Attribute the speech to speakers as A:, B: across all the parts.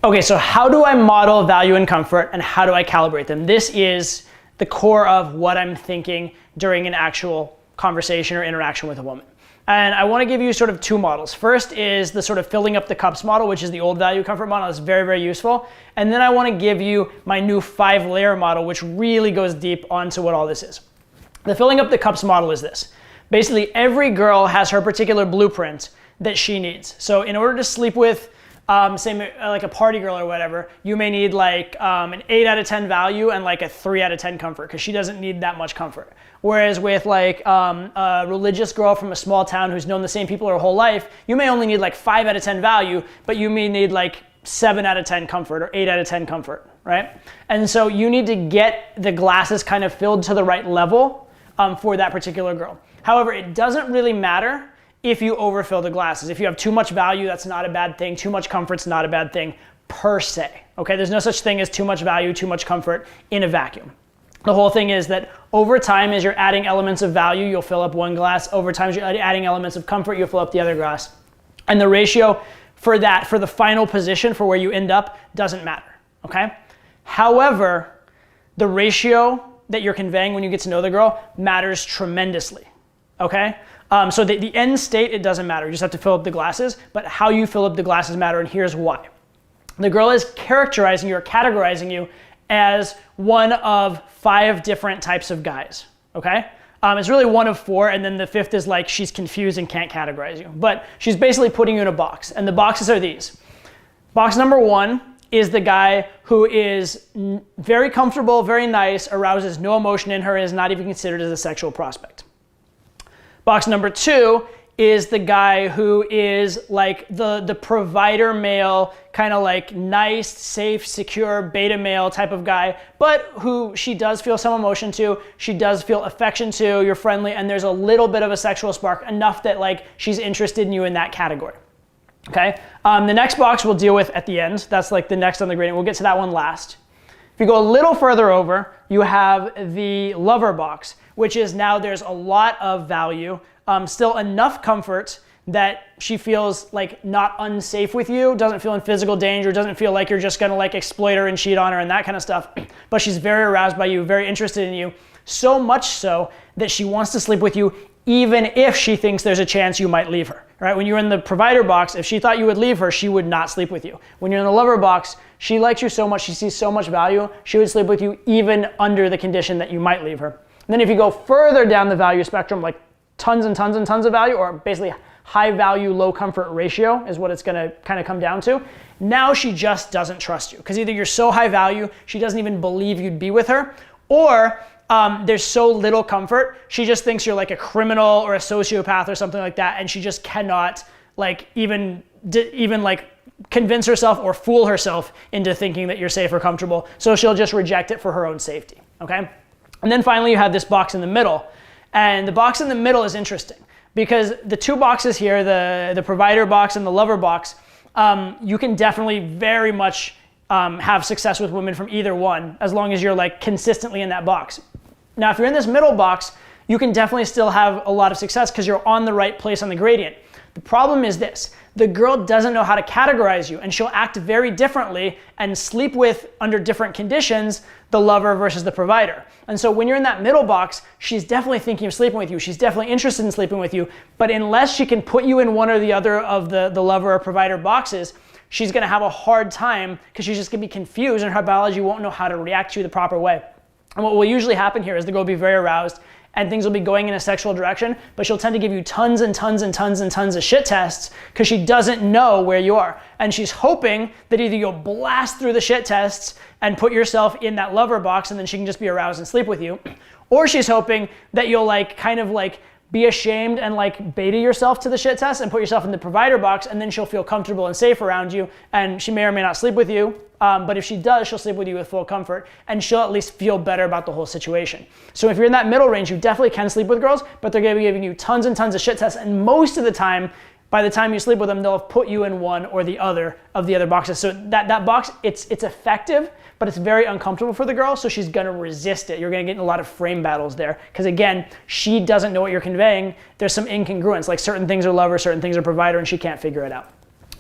A: Okay, so how do I model value and comfort, and how do I calibrate them? This is the core of what I'm thinking during an actual conversation or interaction with a woman. And I want to give you sort of two models. First is the sort of filling up the cups model, which is the old value comfort model. It's very, very useful. And then I want to give you my new 5-layer model, which really goes deep onto what all this is. The filling up the cups model is this. Basically, every girl has her particular blueprint that she needs. So in order to sleep with, say like a party girl or whatever, you may need like an 8 out of 10 value and like a 3 out of 10 comfort, because she doesn't need that much comfort. Whereas with like a religious girl from a small town who's known the same people her whole life, you may only need like 5 out of 10 value, but you may need like 7 out of 10 comfort or 8 out of 10 comfort, right? And so you need to get the glasses kind of filled to the right level for that particular girl. However, it doesn't really matter if you overfill the glasses. If you have too much value, that's not a bad thing. Too much comfort's not a bad thing per se, okay? There's no such thing as too much value, too much comfort in a vacuum. The whole thing is that over time, as you're adding elements of value, you'll fill up one glass. Over time, as you're adding elements of comfort, you'll fill up the other glass. And the ratio for that, for the final position, for where you end up, doesn't matter, okay? However, the ratio that you're conveying when you get to know the girl matters tremendously, okay? So the end state, it doesn't matter. You just have to fill up the glasses, but how you fill up the glasses matter, and here's why. The girl is characterizing you or categorizing you as one of 5 different types of guys, okay? It's really one of 4, and then the 5th is like she's confused and can't categorize you. But she's basically putting you in a box, and the boxes are these. Box number 1 is the guy who is very comfortable, very nice, arouses no emotion in her, and is not even considered as a sexual prospect. Box number 2 is the guy who is like the provider male, kind of like nice, safe, secure, beta male type of guy, but who she does feel some emotion to, she does feel affection to, you're friendly, and there's a little bit of a sexual spark, enough that like she's interested in you in that category, okay? The next box we'll deal with at the end. That's like the next on the gradient. We'll get to that one last. If you go a little further over, you have the lover box, which is now there's a lot of value, still enough comfort that she feels like not unsafe with you, doesn't feel in physical danger, doesn't feel like you're just gonna like exploit her and cheat on her and that kind of stuff, but she's very aroused by you, very interested in you, so much so that she wants to sleep with you even if she thinks there's a chance you might leave her, right? When you're in the provider box, if she thought you would leave her, she would not sleep with you. When you're in the lover box, she likes you so much, she sees so much value, she would sleep with you even under the condition that you might leave her. And then if you go further down the value spectrum, like tons and tons and tons of value, or basically high value, low comfort ratio is what it's gonna kind of come down to. Now she just doesn't trust you, because either you're so high value, she doesn't even believe you'd be with her, or there's so little comfort, she just thinks you're like a criminal or a sociopath or something like that, and she just cannot like even like convince herself or fool herself into thinking that you're safe or comfortable, so she'll just reject it for her own safety, okay? And then finally you have this box in the middle, and the box in the middle is interesting, because the 2 boxes here, the provider box and the lover box, you can definitely very much have success with women from either one, as long as you're like consistently in that box. Now, if you're in this middle box, you can definitely still have a lot of success because you're on the right place on the gradient. The problem is this: the girl doesn't know how to categorize you, and she'll act very differently and sleep with, under different conditions, the lover versus the provider. And so when you're in that middle box, she's definitely thinking of sleeping with you. She's definitely interested in sleeping with you, but unless she can put you in one or the other of the lover or provider boxes, she's gonna have a hard time, because she's just gonna be confused, and her biology won't know how to react to you the proper way. And what will usually happen here is the girl will be very aroused, and things will be going in a sexual direction, but she'll tend to give you tons and tons and tons and tons of shit tests, because she doesn't know where you are. And she's hoping that either you'll blast through the shit tests and put yourself in that lover box, and then she can just be aroused and sleep with you, or she's hoping that you'll like kind of like be ashamed and like beta yourself to the shit test and put yourself in the provider box, and then she'll feel comfortable and safe around you, and she may or may not sleep with you, but if she does, she'll sleep with you with full comfort, and she'll at least feel better about the whole situation. So if you're in that middle range, you definitely can sleep with girls, but they're gonna be giving you tons and tons of shit tests, and most of the time, by the time you sleep with them, they'll have put you in one or the other of the other boxes. So that box, it's effective, but it's very uncomfortable for the girl, so she's gonna resist it. You're gonna get in a lot of frame battles there, because again, she doesn't know what you're conveying. There's some incongruence, like certain things are lover, certain things are provider, and she can't figure it out.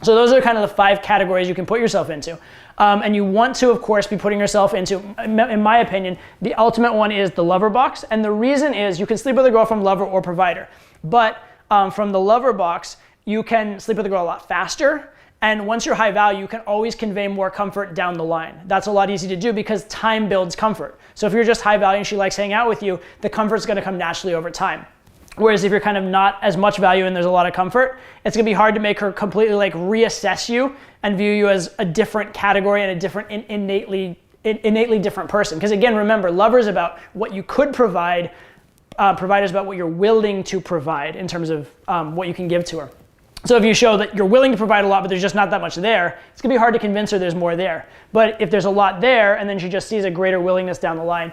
A: So those are kind of the 5 categories you can put yourself into. And you want to, of course, be putting yourself into, in my opinion, the ultimate one is the lover box. And the reason is you can sleep with a girl from lover or provider. But from the lover box, you can sleep with a girl a lot faster. And once you're high value, you can always convey more comfort down the line. That's a lot easier to do because time builds comfort. So if you're just high value and she likes hanging out with you, the comfort's gonna come naturally over time. Whereas if you're kind of not as much value and there's a lot of comfort, it's gonna be hard to make her completely like reassess you and view you as a different category and a different innately different person. Because again, remember, lover is about what you could provide, provider is about what you're willing to provide in terms of what you can give to her. So if you show that you're willing to provide a lot, but there's just not that much there, it's gonna be hard to convince her there's more there. But if there's a lot there and then she just sees a greater willingness down the line,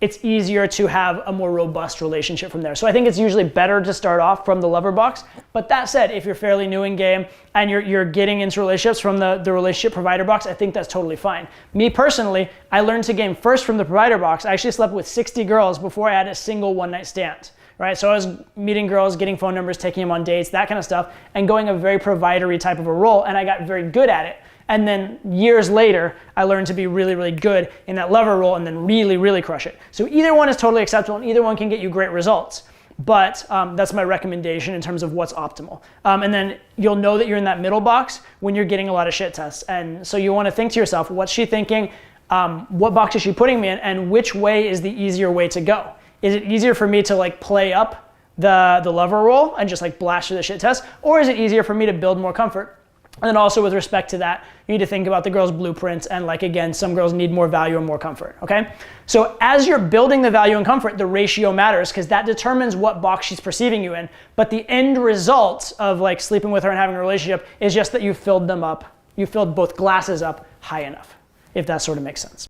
A: it's easier to have a more robust relationship from there. So I think it's usually better to start off from the lover box. But that said, if you're fairly new in game and you're getting into relationships from the relationship provider box, I think that's totally fine. Me personally, I learned to game first from the provider box. I actually slept with 60 girls before I had a single one-night stand. Right? So I was meeting girls, getting phone numbers, taking them on dates, that kind of stuff, and going a very provider-y type of a role, and I got very good at it. And then years later, I learned to be really, really good in that lover role and then really, really crush it. So either one is totally acceptable and either one can get you great results. But that's my recommendation in terms of what's optimal. And then you'll know that you're in that middle box when you're getting a lot of shit tests. And so you want to think to yourself, what's she thinking? What box is she putting me in? And which way is the easier way to go? Is it easier for me to like play up the lover role and just like blast through the shit test? Or is it easier for me to build more comfort? And then also with respect to that, you need to think about the girl's blueprints and like, again, some girls need more value and more comfort, okay? So as you're building the value and comfort, the ratio matters because that determines what box she's perceiving you in. But the end result of like sleeping with her and having a relationship is just that you filled them up. You filled both glasses up high enough, if that sort of makes sense.